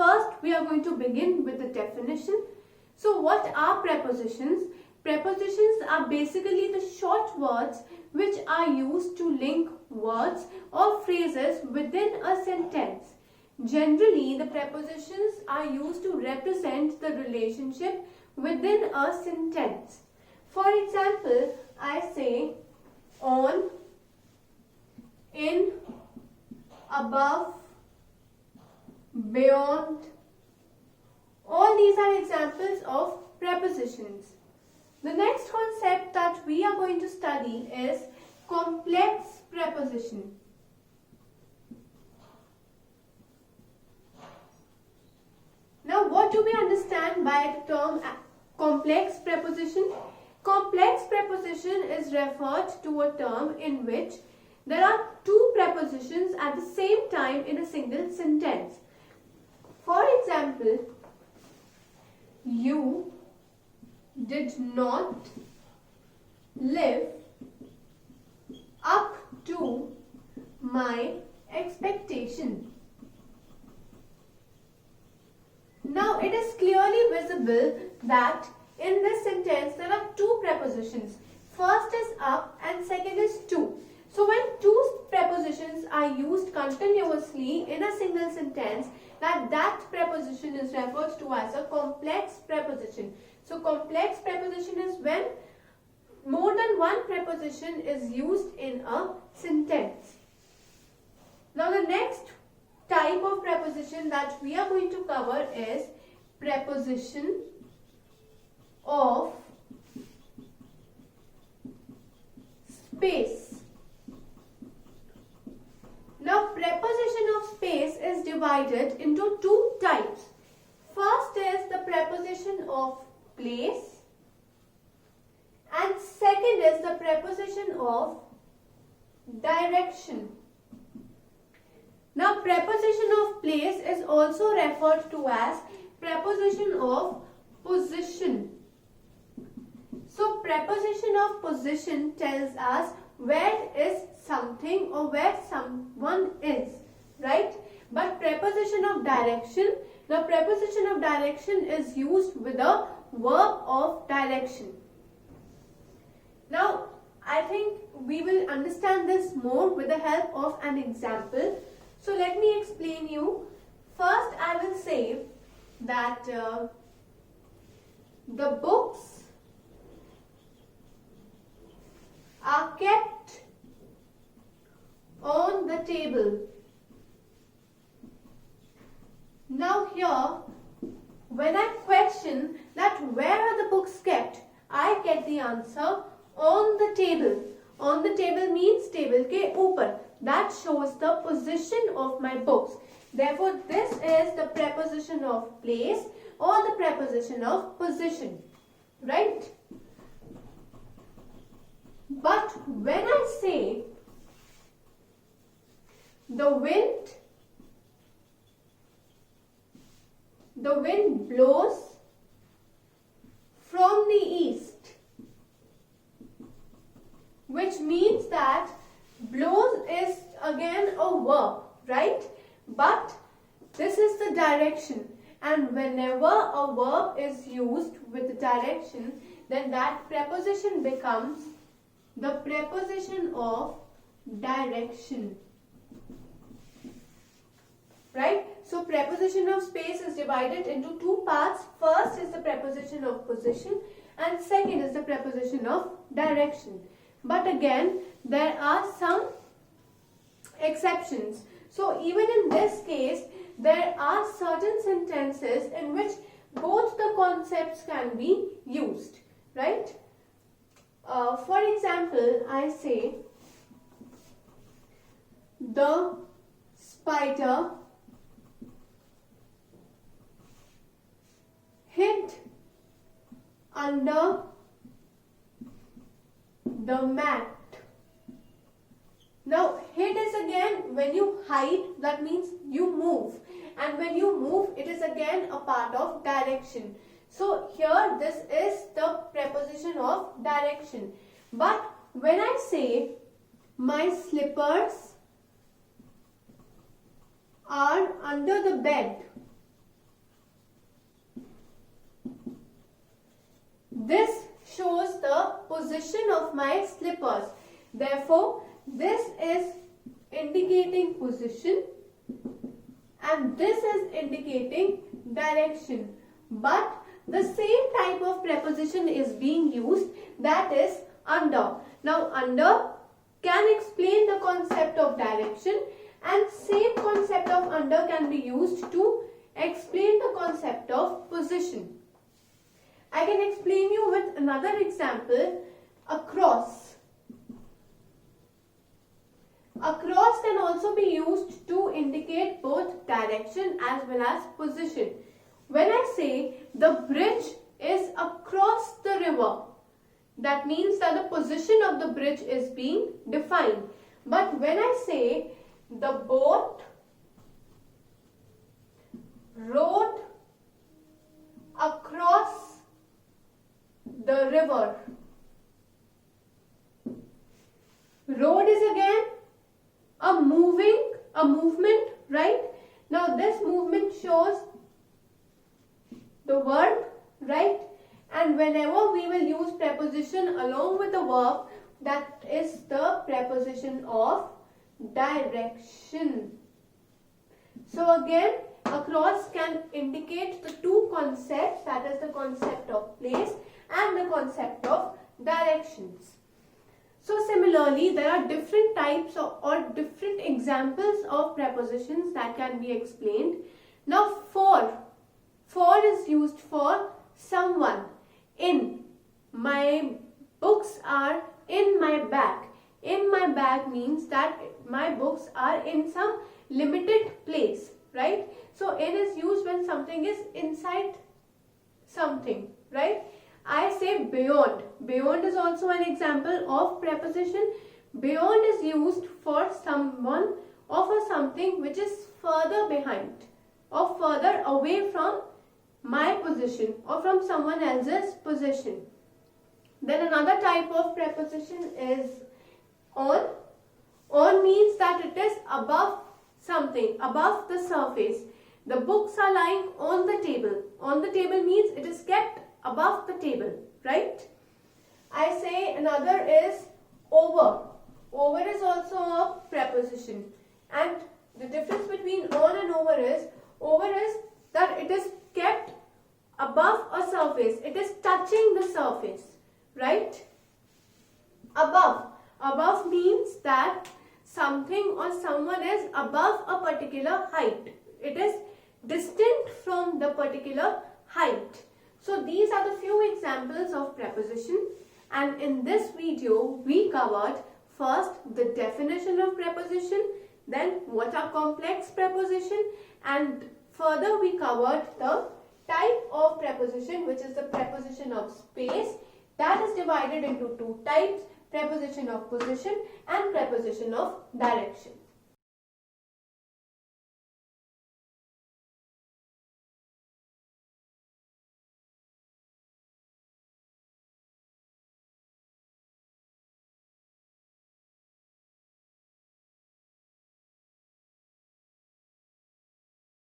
first we are going to begin with the definition. So what are prepositions? Prepositions are basically the short words which are used to link words or phrases within a sentence. Generally, the prepositions are used to represent the relationship within a sentence. For example, I say on, in, above, beyond. All these are examples of prepositions. The next concept that we are going to study is complex preposition. Now, what do we understand by the term complex preposition? Complex preposition is referred to a term in which there are two prepositions at the same time in a single sentence. For example, you did not live up to my expectation. Now it is clearly visible that in this sentence there are two prepositions. First is up and second is to. So when two prepositions are used continuously in a single sentence, that preposition is referred to as a complex preposition. So complex preposition is when more than one preposition is used in a sentence. Now the next type of preposition that we are going to cover is preposition of space. Now preposition of space is divided into two types. First is the preposition of place and second is the preposition of direction. Now preposition of place is also referred to as preposition of position. So preposition of position tells us where is something or where someone is, right? But preposition of direction, the preposition of direction is used with a verb of direction. Now, I think we will understand this more with the help of an example. So, let me explain you. First, I will say that the books are kept on the table. Now here, when I question that where are the books kept, I get the answer on the table. On the table means table ke upar. That shows the position of my books. Therefore, this is the preposition of place or the preposition of position, right? But when I say the wind blows from the east, which means that blows is again a verb, right? But this is the direction, and whenever a verb is used with the direction, then that preposition becomes the preposition of direction, right? So preposition of space is divided into two parts. First is the preposition of position and second is the preposition of direction. But again, there are some exceptions. So even in this case, there are certain sentences in which both the concepts can be used, right? For example, I say the spider hid under the mat. Now, hid is again when you hide, that means you move. And when you move, it is again a part of direction. So, here this is the preposition of direction. But when I say my slippers are under the bed, position of my slippers. Therefore, this is indicating position and this is indicating direction. But the same type of preposition is being used, that is under. Now, under can explain the concept of direction, and same concept of under can be used to explain the concept of position. I can explain you with another example, across. Across can also be used to indicate both direction as well as position. When I say the bridge is across the river, that means that the position of the bridge is being defined. But when I say the boat rode across the river, road is again a movement, right? Now this movement shows the verb, right? And whenever we will use preposition along with the verb, that is the preposition of direction. So again, across can indicate the two concepts, that is the concept of place and the concept of directions. So similarly, there are different types or different examples of prepositions that can be explained. Now for is used for someone. In, my books are in my bag. In my bag means that my books are in some limited place, right? So in is used when something is inside something, right? I say beyond. Beyond is also an example of preposition. Beyond is used for someone or for something which is further behind or further away from my position or from someone else's position. Then another type of preposition is on. On means that it is above something, above the surface. The books are lying on the table. On the table means it is kept above the table, right? I say another is over. Over is also a preposition. And the difference between on and over is that it is kept above a surface. It is touching the surface, right? Above. Above means that something or someone is above a particular height. It is distant from the particular height. So these are the few examples of preposition, and in this video we covered first the definition of preposition, then what are complex preposition, and further we covered the type of preposition, which is the preposition of space, that is divided into two types, preposition of position and preposition of direction.